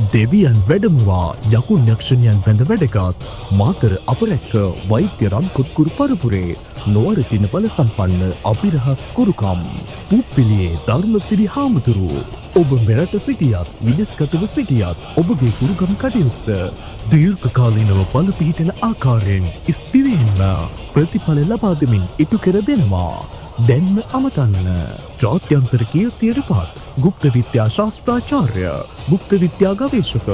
දෙවියන් වැඩමවා යකුන් යක්ෂණයන් බැඳ වැඩගත් මාතර අපරැක්ක වෛත්‍ය රම් කොත්කුරු පරපුරේ නොවරතින බල සම්පන්න අභිරහස් කුරුකම් පුප්පිලියේ ධර්මසිරි හාමුදුරුවෝ ඔබ මෙරට සිටියත් විදෙස්ගතව සිටියත් ඔබගේ කුරුකම් කටයුත්ත දීර්ඝකාලීනව බල පිහිටන ආකාරයෙන් ස්ථිරයෙන්ම ප්‍රතිඵල ලබා දෙමින් ඉටු කර දෙනවා. දැන්ම අමතන්න ජාත්‍යන්තර කීර්තියට පත් ගුප්ත විද්‍යා ශාස්ත්‍රාචාර්ය ගුප්ත විද්‍යා ගවේෂක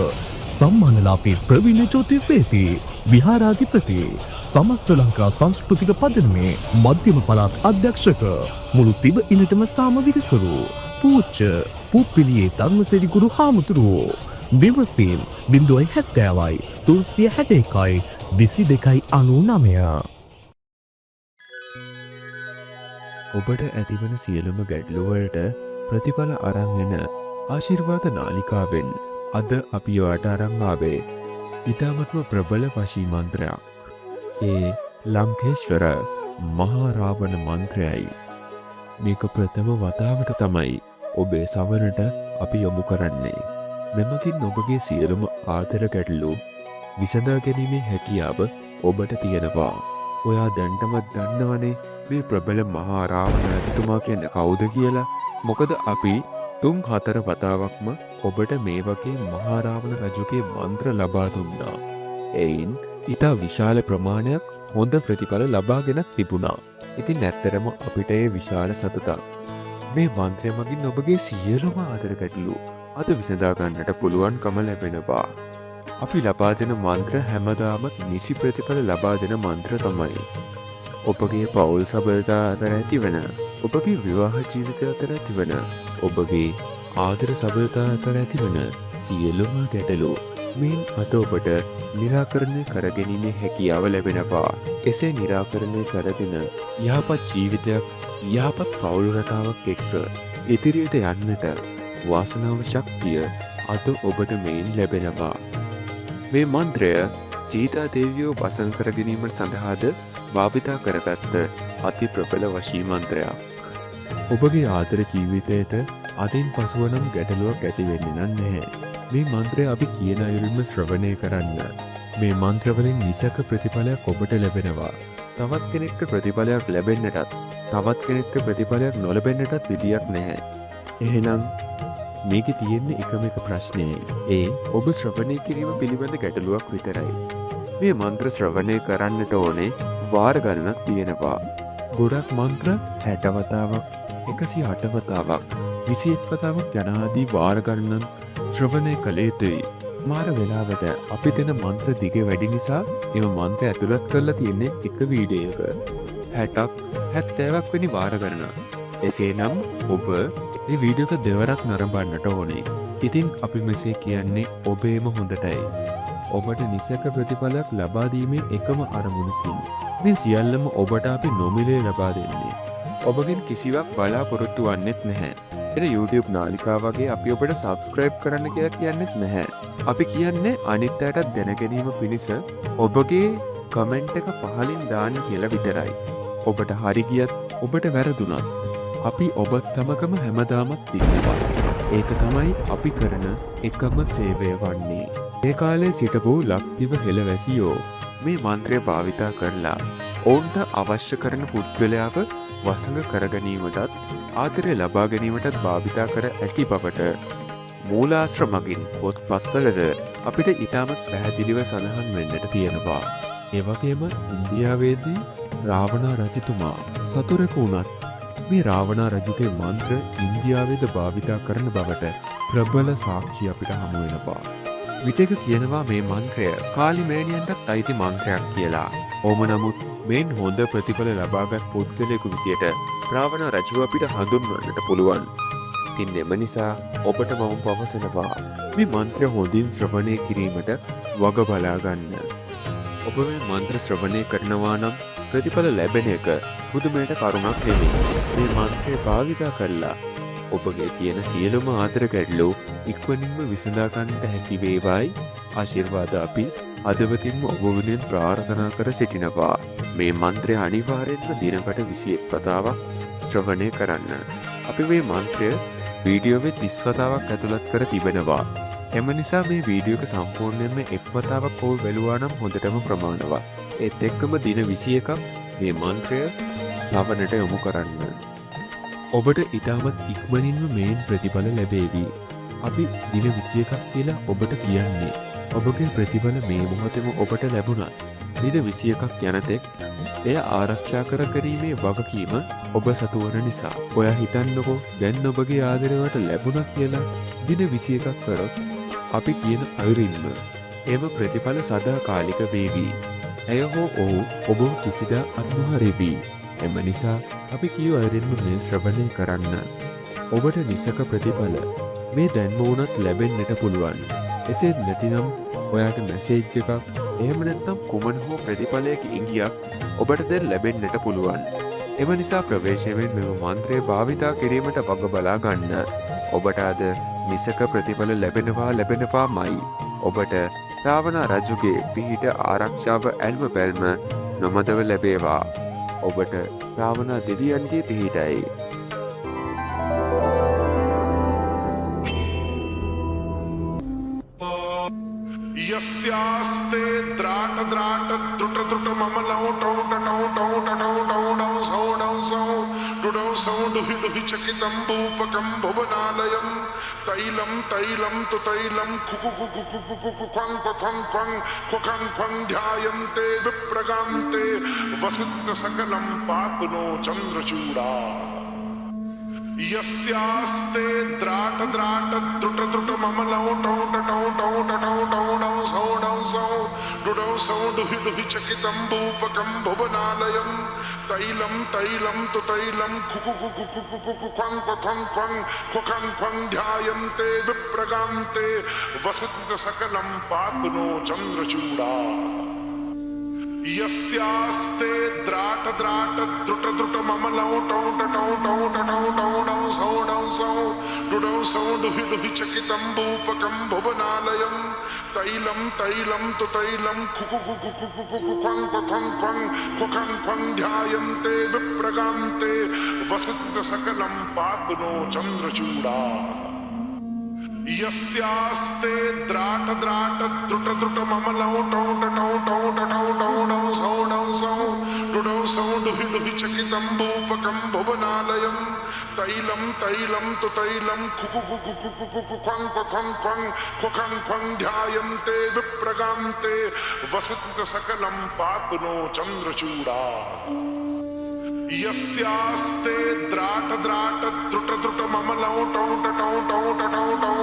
සම්මානලාභී ප්‍රවීණ ජ්‍යොතිර්වේදී විහාරාධිපති සමස්ත ලංකා සංස්කෘතික පදනමේ මධ්‍යම පළාත් අධ්‍යක්ෂක මුළු තිබ ඉනටම සාම විරිසරු පූජ්‍ය පුප්පිලියේ ධර්මසිරි ගුරු හාමුදුරුවෝ විමසීම් 070යි 361යි 2299 ඔබට ඇතිවන සියලුම ගැටලුවලට ප්‍රතිඵල අරන් එන ආශිර්වාද නාලිකාවෙන් අද අපි ඔයාට අරන් ආවේ ඊ타මත්ම ප්‍රබල වශී මන්ත්‍රයක්. ඒ ලංකේශ්වර මහා රාවණ මන්ත්‍රයයි. මේක ප්‍රථම වතාවට තමයි ඔබේ සවනට අපි යොමු කරන්නේ. මෙමගින් ඔබගේ සියලුම ආතර ගැටලු විසඳා ගැනීමේ හැකියාව ඔබට තියෙනවා. ඔයා දැන්ටමත් දන්නවනේ මේ ප්‍රබල මහා රාවණ රජතුමා කියන්නේ කවුද කියලා. මොකද අපි 3-4 වතාවක්ම ඔබට මේ වගේ මහා රාවණ රජුගේ මන්ත්‍ර ලබා දුන්නා. එයින් ඉතා විශාල ප්‍රමාණයක් හොඳ ප්‍රතිඵල ලබාගෙනත් තිබුණා. ඉතින් ඇත්තටම අපිට ඒ විශාල සතුටක්. මේ මන්ත්‍රය මගින් ඔබගේ සියලුම ආදර ගැටලු අද විසඳා ගන්නට පුළුවන්කම ලැබෙනවා. අපි ලබා දෙන මන්ත්‍ර හැමදාමත් නිසි ප්‍රතිඵල ලබා දෙන මන්ත්‍ර තමයි. ඔබගේ පවුල් සබඳතා අතර ඇතිවන, ඔබගේ විවාහ ජීවිතය අතර ඇතිවන, ඔබගේ ආදර සබඳතා අතර ඇතිවන සියලුම ගැටලු මෙයින් අද ඔබට නිරාකරණය කරගැනීමේ හැකියාව ලැබෙනවා. එසේ නිරාකරණය කරගෙන යහපත් ජීවිතයක්, යහපත් පවුල් රටාවක් එක්ක ඉදිරියට යන්නට වාසනාව ශක්තිය අද ඔබට මෙයින් ලැබෙනවා. මේ මන්ත්‍රය සීතා දේවියෝ වසන් කර ගැනීමට සඳහාද භාවිතා කරගත්ත අති ප්‍රබල වශී මන්ත්‍රයක්. ඔබගේ ආදර ජීවිතයට අදින් පසුව නම් ගැටලුවක් ඇති වෙන්නේ නැහැ. මේ මන්ත්‍රය අපි කියන අයුරින්ම ශ්‍රවණය කරන්න. මේ මන්ත්‍රවලින් නිසක ප්‍රතිඵලයක් ඔබට ලැබෙනවා. තවත් කෙනෙක්ට ප්‍රතිඵලයක් ලැබෙන්නටත්, තවත් කෙනෙක්ට ප්‍රතිඵලයක් නොලැබෙන්නටත් විදියක් නැහැ. එහෙනම් මේක තියෙන්නේ එකම එක ප්‍රශ්නයයි. ඒ ඔබ ශ්‍රවණය කිරීම පිළිබඳ ගැටලුවක් විතරයි. මේ මන්ත්‍ර ශ්‍රවණය කරන්නට ඕනේ වාර ගණනක් තියෙනවා. ගොඩක් මන්ත්‍ර 60 වතාවක්, 108 වතාවක්, 21 වතාවක් යන ආදී වාර ගණනක් ශ්‍රවණය කළ යුතුයි. මාර වෙලාවට අපි දෙන මන්ත්‍ර දිග වැඩි නිසා එම මන්ත්‍ර ඇතුළත් කරලා තියෙන්නේ එක වීඩියෝයක 60ක් 70ක් වෙනි වාර ගණනක්. එසේනම් ඔබ මේ වීඩියෝක දෙවරක් නරඹන්නට ඕනේ. ඉතින් අපි මෙසේ කියන්නේ ඔබේම හොඳටයි. ඔබට නිසක ප්‍රතිඵලයක් ලබා දීමේ එකම අරමුණකින් මේ සියල්ලම ඔබට අපි නොමිලේ ලබා දෙන්නේ. ඔබගෙන් කිසිවක් බලාපොරොත්තු වන්නෙත් නැහැ. එන YouTube නාලිකාව වගේ අපි ඔබට subscribe කරන්න කියලා කියන්නෙත් නැහැ. අපි කියන්නේ අනිත් අයටත් දැන ගැනීම පිණිස ඔබගේ කමෙන්ට් එක පහලින් දාන්න කියලා විතරයි. ඔබට හරි ගියත් ඔබට වැරදුනත් අපි ඔබත් සමගම හැමදාමත් ඉන්නවා. ඒක තමයි අපි කරන එකම සේවය වන්නේ. ඒ කාලේ සිටපු ලක්දිව හෙළවැසියෝ මේ මන්ත්‍රය භාවිතා කරලා ඔවුන්ට අවශ්‍ය කරන පුද්ගලයාව වසඟ කරගැනීමටත් ආදරය ලබා ගැනීමටත් භාවිතා කර ඇති බවට මූලාශ්‍ර මගින් පොත්පත්වලද අපිට ඉතාමත් පැහැදිලිව සඳහන් වෙන්නට තියෙනවා. ඒ වගේම ඉන්දියාවේදී රාවණ රජතුමා සතුරෙකු වුණත් මේ රාවණ රජුගේ මන්ත්‍ර ඉන්දියාවේද භාවිතා කරන බවට ප්‍රබල සාක්ෂි අපිට හමු වෙනවා. විටක කියනවා මේ මන්ත්‍රය කාලිමෑණියන්ටත් අයිති මන්ත්‍රයක් කියලා. ඕම නමුත් මෙන් හොඳ ප්‍රතිඵල ලබාගත් පුද්ගලයෙකු විදියට රාවණ රජුව අපිට හඳුන්වන්නට පුළුවන්. ඉතින් එම නිසා ඔබට මම පවසනවා මේ මන්ත්‍රය හොඳින් ශ්‍රවණය කිරීමට වග බලා ගන්න. ඔබ මේ මන්ත්‍ර ශ්‍රවණය කරනවා නම් ප්‍රතිඵල ලැබෙන එක පුදුමයට කරුණක් නෙමෙයි. මේ මන්ත්‍රය භාවිතා කරලා ඔබගේ තියෙන සියලුම ආදර ගැටලු ඉක්මනින්ම විසඳා ගන්නට හැකි වේවායි ආශිර්වාද අපි හදවතින්ම ඔබ වෙනුවෙන් ප්‍රාර්ථනා කර සිටිනවා. මේ මන්ත්‍රය අනිවාර්යෙන්ම දිනකට 21 වතාවක් ශ්‍රවණය කරන්න. අපි මේ මන්ත්‍රය වීඩියෝවේ 30 වතාවක් ඇතුළත් කර තිබෙනවා. එම නිසා මේ වීඩියෝ එක සම්පූර්ණයෙන්ම එක් වතාවක් ඔබ බැලුවා නම් හොඳටම ප්‍රමාණවත්. ඒත් එක්කම දින 21ක් මේ මන්ත්‍රය සවනට යොමු කරන්න. ඔබට ඉතාමත් ඉක්මනින්ම මේන් ප්‍රතිඵල ලැබේවි. අපි දින 21ක් කියලා ඔබට කියන්නේ. ඔබගේ ප්‍රතිඵල මේ මොහොතේම ඔබට ලැබුණත් දින 21ක් යනතෙක් එය ආරක්ෂා කර ගැනීමේ වගකීම ඔබ සතු වන නිසා. ඔයා හිතන්නකෝ දැන් ඔබගේ ආදරයට ලැබුණා කියලා දින 21ක් කරොත් අපි කියන අයුරින්ම එම ප්‍රතිඵල සදාකාලික වේවි. ඇය හෝ ඔහු ඔබ කිසිදා අත්නොහරිවි. එම නිසා අපි කියු අයුරින්ම මේ ශ්‍රවණය කරන්න. ඔබට නිසක ප්‍රතිඵල මේ දැන්ම වුණත් ලැබෙන්නට පුළුවන්. එසේත් නැතිනම් ඔයාට මැසේජ් එකක් එහෙම නැත්නම් කුමන හෝ ප්‍රතිඵලයක ඉඟියක් ඔබට දැන් ලැබෙන්නට පුළුවන්. එම නිසා ප්‍රවේශයෙන් මෙම මන්ත්‍රය භාවිතා කිරීමට වග බලා ගන්න. ඔබට අද නිසක ප්‍රතිඵල ලැබෙනවාමයි. ඔබට රාවණ රජුගේ පිහිට ආරක්ෂාව ඇල්ම පැල්ම නොමදව ලැබේවා. ඔබට රාවණ දෙවියන්ගේ පිහිටයි. यस्यास्ते द्राट द्राट द्रुट द्रुट ममलौ टौ टौ टौ टौ टौ डौ सौ डौ सौ डुडौ सौ डुहि डुहि चकितं भूपकं भुवनालयं तैलं तैलं तु तैलं खुकु खुकु खुकु खुकु ख्वं क्वं क्वं खुखं ख्वं ध्यायन्ते विप्रगान्ते वसुत्र सकलं पातुनो चन्द्रचूडा यस्यास्ते द्राट द्राट द्रुट द्रुट ममलौ टौ टौ टौ टौ टौ डौ सौ डुडौ सौ डुहि डुहि चकितं भूपकं भुवनालयं तैलं तैलं तु तैलं खुकु खुकु खुकु खुकु ख्वं क्वं खुखं ख्वं ध्यायन्ते विप्रगान्ते वसुत्र सकलं पातुनो चन्द्रचूडा यस्यास्ते द्राट द्राट द्रुट द्रुट ममलौ टौ टौ टौ टौ टौ डौ सौ डुडौ सौ डुहि डुहि चकितं भूपकं भुवनालयं तैलं तैलं तु तैलं खुकु खुकु खुकु खुकु ख्वं क्वं खुखं ख्वं ध्यायन्ते विप्रगान्ते वसुत्र सकलं पातुनो चन्द्रचूडा यस्यास्ते द्राट द्राट द्रुट द्रुट ममलौ टौ टौ टौ टौ डौ सौ डुडौ सौ डुहि डुहि चकितं भूपकं भुवनालयं तैलं तैलं तु तैलं खुकु खुकु खुकु खुकु ख्वं खुखं ख्वं ध्यायन्ते विप्रगान्ते वसुत्र सकलं पातुनो चन्द्रचूडा यस्यास्ते द्राट द्राट द्रुट द्रुट ममलौ टौ टौ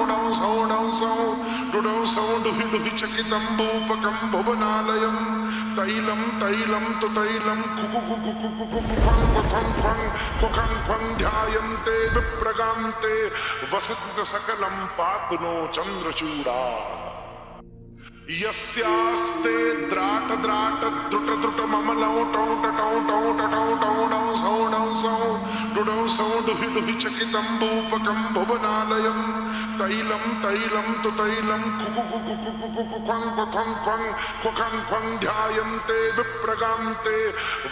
डौ सौ डुडौ सौ डुहि डुहि चकितं भूपकं भुवनालयं तैलं तैलं तु तैलं खुकु खुकु खुकु खुकु ख्वं खुखं ख्वं ध्यायन्ते विप्रगान्ते वसुत्र सकलं पातुनो चन्द्रचूडा यस्यास्ते द्राट द्राट द्रुट द्रुट ममलौ टौ डौ सौ डुडौ सौ डुहि डुहि चकितं भूपकं भुवनालयं तैलं तैलं तु तैलं खुकु खुकु खुकु खुकु ख्वं खुखं ख्वं ध्यायन्ते विप्रगान्ते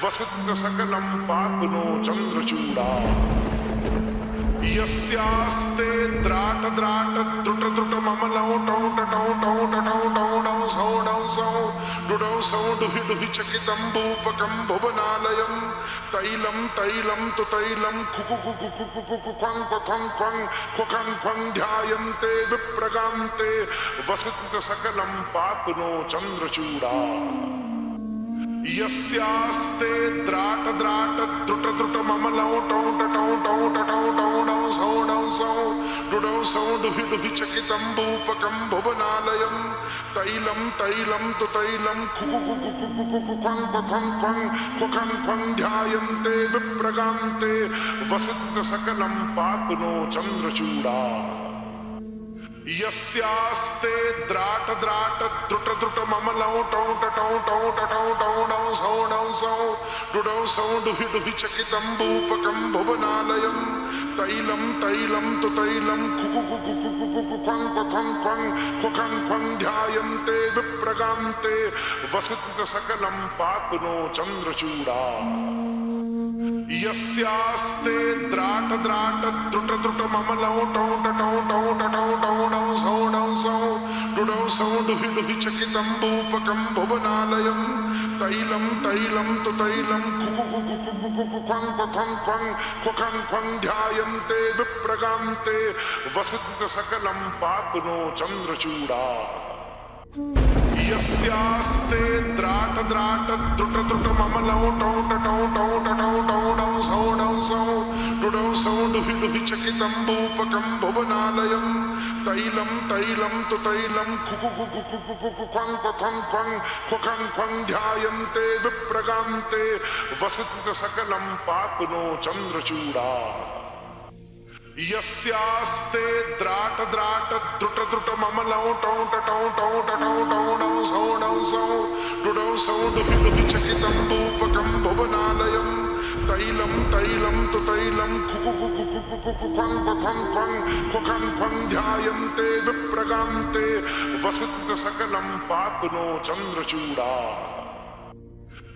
वसुत्र सकलं पातुनो चन्द्रचूडा यस्यास्ते द्राट द्राट द्रुट द्रुट ममलौ टौ डौ सौ डुडौ सौ डुहि डुहि चकितं भूपकं भुवनालयं तैलं तैलं तु तैलं खुकु खुकु खुकु खुकु ख्वं खुखं ख्वं ध्यायन्ते विप्रगान्ते वसुत्र सकलं पातुनो चन्द्रचूडा यस्यास्ते द्राट द्राट द्रुट द्रुट ममलौ टौ सौ डुडौ सौ डुहि डुहि चकितं भूपकं भुवनालयं तैलं तैलं तु तैलं खुकु खुकु खुकु खुकु ख्वं खुखं ख्वं ध्यायन्ते विप्रगान्ते वसुत्र सकलं पातुनो चन्द्रचूडा यस्यास्ते द्राट द्राट द्रुट द्रुट ममलौ टौ सौ डुडौ सौ डुहि डुहि चकितं भूपकं भुवनालयं तैलं तैलं तु तैलं खुकु खुकु खुकु खुकु ख्वं खुखं ख्वं ध्यायन्ते विप्रगान्ते वसुत्र सकलं पातुनो चन्द्रचूडा यस्यास्ते द्राट द्राट द्रुट द्रुट ममलौ टौ टौ टौ टौ टौ डौ सौ डुडौ सौ डुहि डुहि चकितं भूपकं भुवनालयं तैलं तैलं तु तैलं कुकु कुकु कुकु कुकु क्वं क्वं क्वं क्वं क्वं ध्यायन्ते विप्रगान्ते वसुन्त सकलं पातु नो चन्द्रचूडा यस्यास्ते द्राट द्राट द्रुट द्रुट ममलौ टौ टौ टौ टौ टौ डौ सौ डुडौ सौ डुहि डुहि चकितं भूपकं भुवनालयं तैलं तैलं तु तैलं कुकु कुकु कुकु कुकु क्वं क्वं क्वं ध्यायन्ते विप्रगान्ते वसुन्त सकलं पातु नो चन्द्रचूडा यस्यास्ते द्राट द्राट द्रुट द्रुट ममलौ टौ टौ टौ टौ टौ डौ सौ डुडौ सौ डुहि डुहि चकितं भूपकं भुवनालयं तैलं तैलं तु तैलं कुकु कुकु कुकु कुकु क्वं क्वं ध्यायन्ते विप्रगान्ते वसुन्त सकलं पातु नो चन्द्रचूडा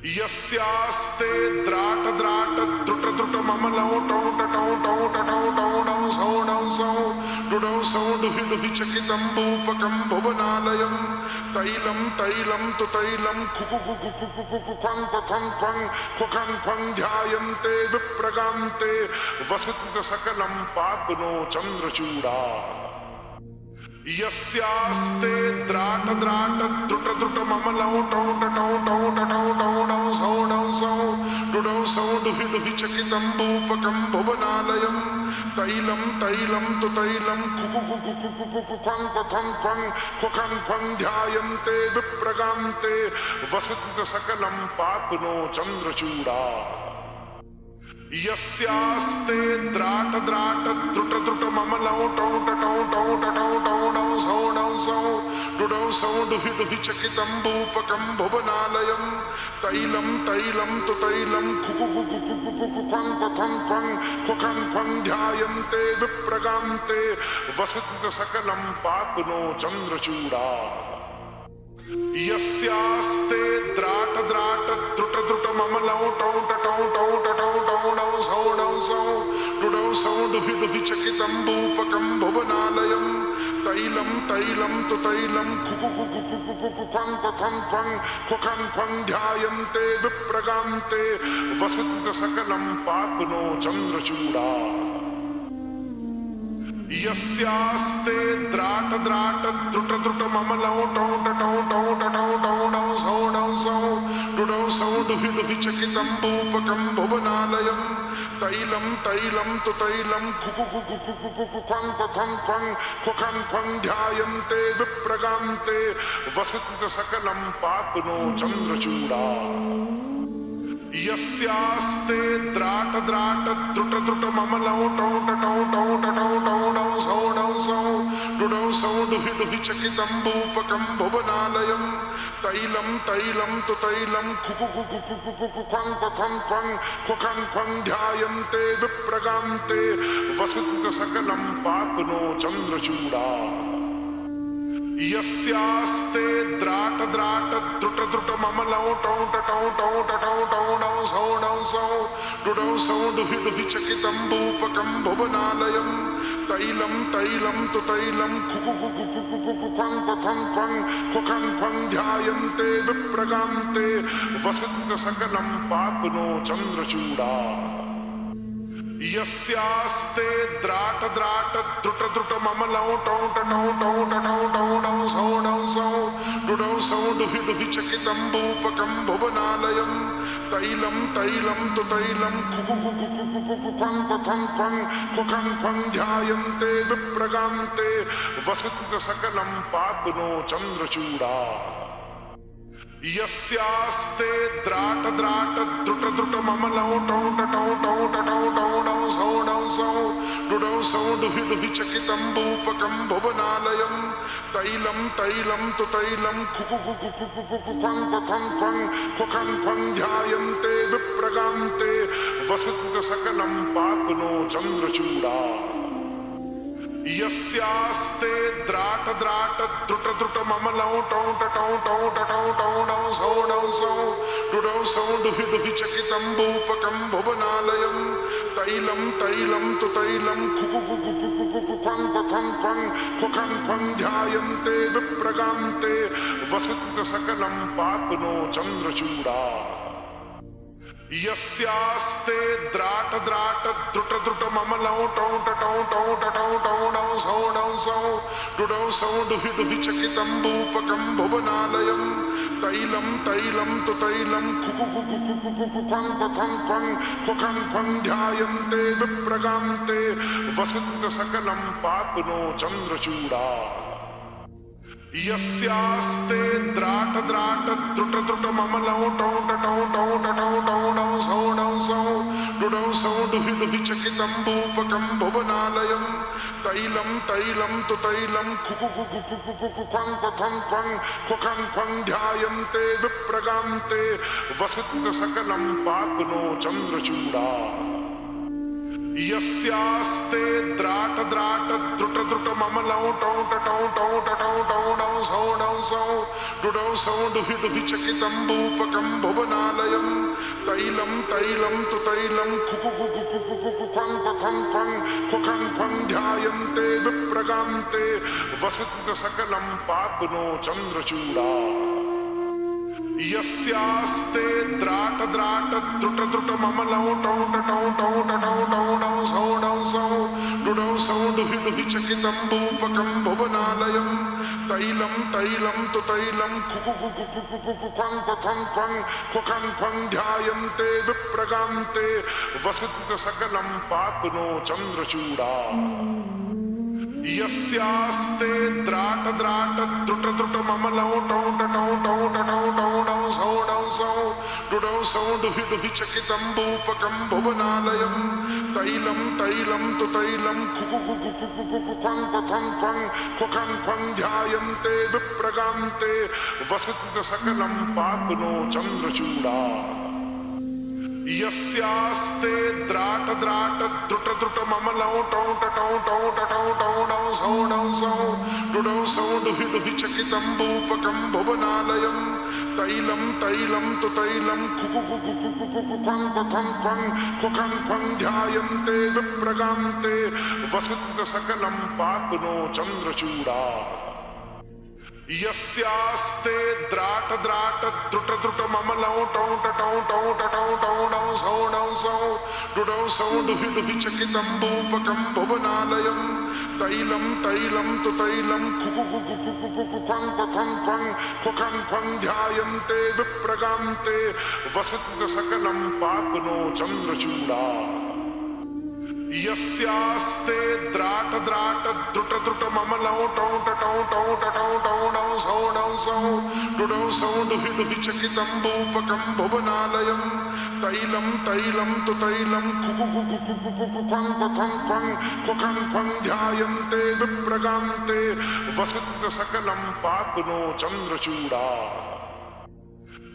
यस्यास्ते द्राट द्राट द्रुट द्रुट ममलौ टौ टौ टौ टौ टौ डौ सौ डुडौ सौ डुहि डुहि चकितं भूपकं भुवनालयं तैलं तैलं तु तैलं कुकु कुकु कुकु कुकु क्वं क्वं ध्यायन्ते विप्रगान्ते वसुन्त सकलं पातु नो चन्द्रचूडा यस्यास्ते द्राट द्राट द्रुट द्रुट ममलौ टौ टौ टौ टौ डौ सौ डुडौ सौ डुहि डुहि चकितं भूपकं भुवनालयं तैलं तैलं तु तैलं कुकु कुकु कुकु कुकु क्वं क्वं ध्यायन्ते विप्रगान्ते वसुन्त सकलं पातु नो चन्द्रचूडा यस्यास्ते द्राट द्राट द्रुट द्रुट ममलौ टौ टौ टौ टौ डौ सौ डुडौ सौ डुहि डुहि चकितं भूपकं भुवनालयं तैलं तैलं तु तैलं कुकु कुकु कुकु कुकु क्वं ध्यायन्ते विप्रगान्ते वसुन्त सकलं पातु नो चन्द्रचूडा यस्यास्ते द्राट द्राट द्रुट द्रुट ममलौ टौ टौ टौ डौ सौ डुडौ सौ डुहि डुहि चकितं भूपकं भुवनालयं तैलं तैलं तु तैलं कुकु कुकु कुकु कुकु क्वं ध्यायन्ते विप्रगान्ते वसुन्त सकलं पातु नो चन्द्रचूडा यस्यास्ते द्राट द्राट द्रुट द्रुट ममलौ टौ टौ टौ डौ सौ डुडौ सौ डुहि डुहि चकितं भूपकं भुवनालयं तैलं तैलं तु तैलं कुकु कुकु कुकु कुकु क्वं ध्यायन्ते विप्रगान्ते वसुन्त सकलं पातु नो चन्द्रचूडा यस्यास्ते द्राट द्राट द्रुट द्रुट ममलौ टौ टौ डौ सौ डुडौ सौ डुहि डुहि चकितं भूपकं भुवनालयं तैलं तैलं तु तैलं कुकु कुकु कुकु कुकु क्वं ध्यायन्ते विप्रगान्ते वसुन्त सकलं पातु नो चन्द्रचूडा यस्यास्ते द्राट द्राट द्रुट द्रुट ममलौ टौ टौ डौ सौ डुडौ सौ डुहि डुहि चकितं भूपकं भुवनालयं तैलं तैलं तु तैलं कुकु कुकु कुकु कुकु क्वं ध्यायन्ते विप्रगान्ते वसुन्त सकलं पातु नो चन्द्रचूडा यस्यास्ते द्राट द्राट द्रुट द्रुट ममलौ टौ टौ डौ सौ डुडौ सौ डुहि डुहि चकितं भूपकं भुवनालयं तैलं तैलं तु तैलं कुकु कुकु कुकु कुकु क्वं ध्यायन्ते विप्रगान्ते वसुन्त सकलं पातु नो चन्द्रचूडा यस्यास्ते द्राट द्राट द्रुट द्रुट ममलौ टौ टौ डौ सौ डुडौ सौ डुहि डुहि चकितं भूपकं भुवनालयं तैलं तैलं तु तैलं कुकु कुकु कुकु कुकु क्वं ध्यायन्ते विप्रगान्ते वसुन्त सकलं पातु नो चन्द्रचूडा यस्यास्ते द्राट द्राट द्रुट द्रुट ममलौ टौ टौ टौ टौ टौ नौ सौ डुडौ सौ डुहि डुहि चकितं भूपकं भुवनालयं तैलं तैलं तु तैलं खुकु खुकु खुकु खुकु क्वं क्वं क्वं खुखं क्वं ध्यायन्ते विप्रगान्ते वसुत्र सकलं पातु नो चन्द्रचूडा यस्यास्ते द्राट द्राट द्रुट द्रुट ममलौ टौ टौ टौ टौ टौ नौ सौ डुडौ सौ डुहि डुहि चकितं भूपकं भुवनालयं तैलं तैलं तु तैलं खुकु खुकु खुकु खुकु क्वं क्वं खुखं क्वं ध्यायन्ते विप्रगान्ते वसुत्र सकलं पातु नो चन्द्रचूडा यस्यास्ते द्राट द्राट द्रुट द्रुट ममलौ टौ टौ टौ नौ सौ डुडौ सौ डुहि डुहि चकितं भूपकं भुवनालयं तैलं तैलं तु तैलं खुकु खुकु खुकु खुकु क्वं खुखं क्वं ध्यायन्ते विप्रगान्ते वसुत्र सकलं पातु नो चन्द्रचूडा यस्यास्ते द्राट द्राट द्रुट द्रुट ममलौ टौ नौ सौ डुडौ सौ डुहि डुहि चकितं भूपकं भुवनालयं तैलं तैलं तु तैलं खुकु खुकु खुकु खुकु क्वं खुखं क्वं ध्यायन्ते विप्रगान्ते वसुत्र सकलं पातु नो चन्द्रचूडा यस्यास्ते द्राट द्राट द्रुट द्रुट ममलौ टौ नौ सौ डुडौ सौ डुहि डुहि चकितं भूपकं भुवनालयं तैलं तैलं तु तैलं खुकु खुकु खुकु खुकु क्वं खुखं क्वं ध्यायन्ते विप्रगान्ते वसुत्र सकलं पातु नो चन्द्रचूडा यस्यास्ते द्राट द्राट द्रुट द्रुट ममलौ टौ नौ सौ डुडौ सौ डुहि डुहि चकितं भूपकं भुवनालयं तैलं तैलं तु तैलं खुकु खुकु खुकु खुकु क्वं खुखं क्वं ध्यायन्ते विप्रगान्ते वसुत्र सकलं पातु नो चन्द्रचूडा यस्यास्ते द्राट द्राट द्रुट द्रुट ममलौ टौ नौ सौ डुडौ सौ डुहि डुहि चकितं भूपकं भुवनालयं तैलं तैलं तु तैलं खुकु खुकु खुकु खुकु क्वं खुखं क्वं ध्यायन्ते विप्रगान्ते वसुत्र सकलं पातु नो चन्द्रचूडा यस्यास्ते द्राट द्राट द्रुट द्रुट ममलौ टौ नौ सौ डुडौ सौ डुहि डुहि चकितं भूपकं भुवनालयं तैलं तैलं तु तैलं खुकु खुकु खुकु खुकु क्वं खुखं क्वं ध्यायन्ते विप्रगान्ते वसुत्र सकलं पातु नो चन्द्रचूडा यस्यास्ते द्राट द्राट द्रुट द्रुट ममलौ टौ नौ सौ डुडौ सौ डुहि डुहि चकितं भूपकं भुवनालयं तैलं तैलं तु तैलं खुकु खुकु खुकु खुकु क्वं खुखं क्वं ध्यायन्ते विप्रगान्ते वसुत्र सकलं पातु नो चन्द्रचूडा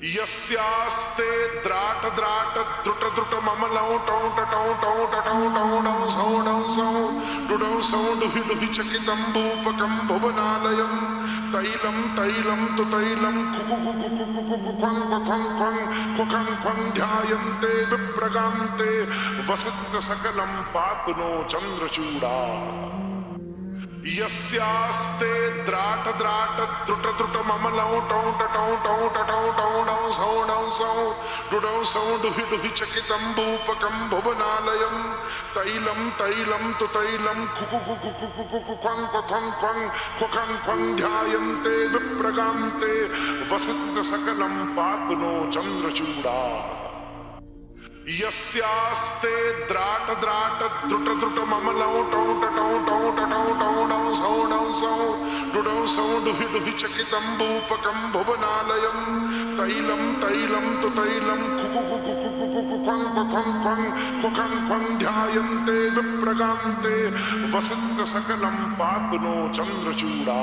यस्यास्ते द्राट द्राट द्रुट द्रुट ममलौ टौ नौ सौ डुडौ सौ डुहि डुहि चकितं भूपकं भुवनालयं तैलं तैलं तु तैलं खुकु खुकु खुकु खुकु क्वं खुखं क्वं ध्यायन्ते विप्रगान्ते वसुत्र सकलं पातु नो चन्द्रचूडा यस्यास्ते द्राट द्राट द्रुट द्रुट ममलौ टौ नौ सौ डुडौ सौ डुहि डुहि चकितं भूपकं भुवनालयं तैलं तैलं तु तैलं खुकु खुकु खुकु खुकु क्वं खुखं क्वं ध्यायन्ते विप्रगान्ते वसुत्र सकलं पातु नो चन्द्रचूडा यस्यास्ते द्राट द्राट द्रुट द्रुट ममलौ टौ नौ सौ डुडौ सौ डुहि डुहि चकितं भूपकं भुवनालयं तैलं तैलं तु तैलं खुकु खुकु खुकु खुकु क्वं खुखं क्वं ध्यायन्ते विप्रगान्ते वसुत्र सकलं पातु नो चन्द्रचूडा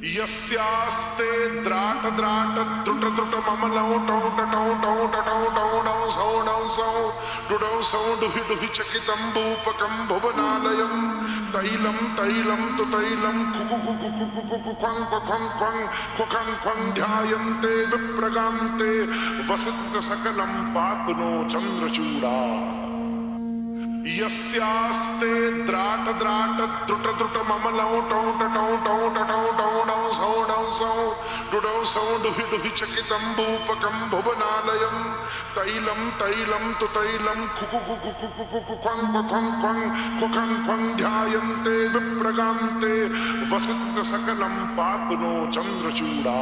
यस्यास्ते द्राट द्राट द्रुट द्रुट ममलौ टौ टौ टौ टौ टौ डौ सौ डुडौ सौ डुहि डुहि चकितं भूपकं भुवनालयं तैलं तैलं तु तैलं कुकु कुकु कुकु कुकु क्वं क्वं क्वं क्वं क्वं ध्यायन्ते विप्रगान्ते वसुत्र सकलं पातु नो चन्द्रचूडा यस्यास्ते द्राट द्राट द्रुट द्रुट ममलौ टौ टौ टौ टौ टौ सौ डुडौ सौ डुहि डुहि चकितं भूपकं भुवनालयं तैलं तैलं तु तैलं कुकु कुकु कुकु कुकु क्वं क्वं क्वं ध्यायन्ते विप्रगान्ते वसुत्र सकलं पातु नो चन्द्रचूडा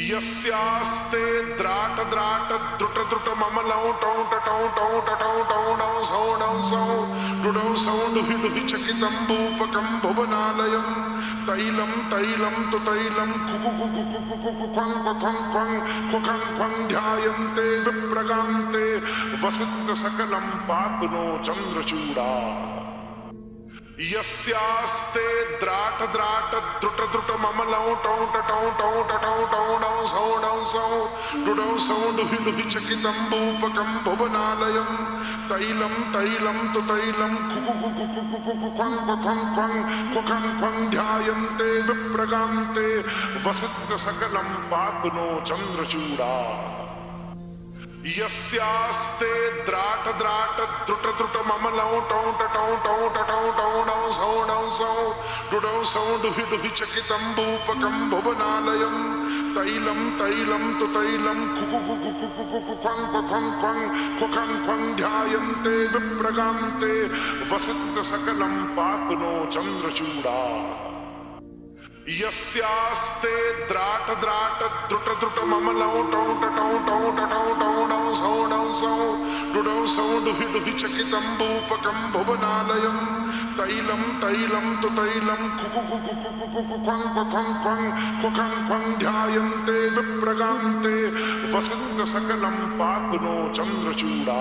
यस्यास्ते द्राट द्राट द्रुट द्रुट ममलौ टौ सौ डुडौ सौ डुहि डुहि चकितं भूपकं भुवनालयं तैलं तैलं तु तैलं कुकु कुकु कुकु कुकु क्वं क्वं ध्यायन्ते विप्रगान्ते वसुत्र सकलं पातु नो चन्द्रचूडा यस्यास्ते द्राट द्राट द्रुट द्रुट ममलौ टौ सौ डुडौ सौ डुहि डुहि चकितं भूपकं भुवनालयं तैलं तैलं तु तैलं कुकु कुकु कुकु कुकु क्वं क्वं ध्यायन्ते विप्रगान्ते वसुत्र सकलं पातु नो चन्द्रचूडा यस्यास्ते द्राट द्राट द्रुट द्रुट ममलौ टौ सौ डुडौ सौ डुहि डुहि चकितं भूपकं भुवनालयं तैलं तैलं तु तैलं कुकु कुकु कुकु कुकु क्वं क्वं ध्यायन्ते विप्रगान्ते वसुत्र सकलं पातु नो चन्द्रचूडा यस्यास्ते द्राट द्राट द्रुट द्रुट ममलौ टौ सौ डुडौ सौ डुहि डुहि चकितं भूपकं भुवनालयं तैलं तैलं तु तैलं कुकु कुकु कुकु कुकु क्वं क्वं ध्यायन्ते विप्रगान्ते वसुत्र सकलं पातु नो चन्द्रचूडा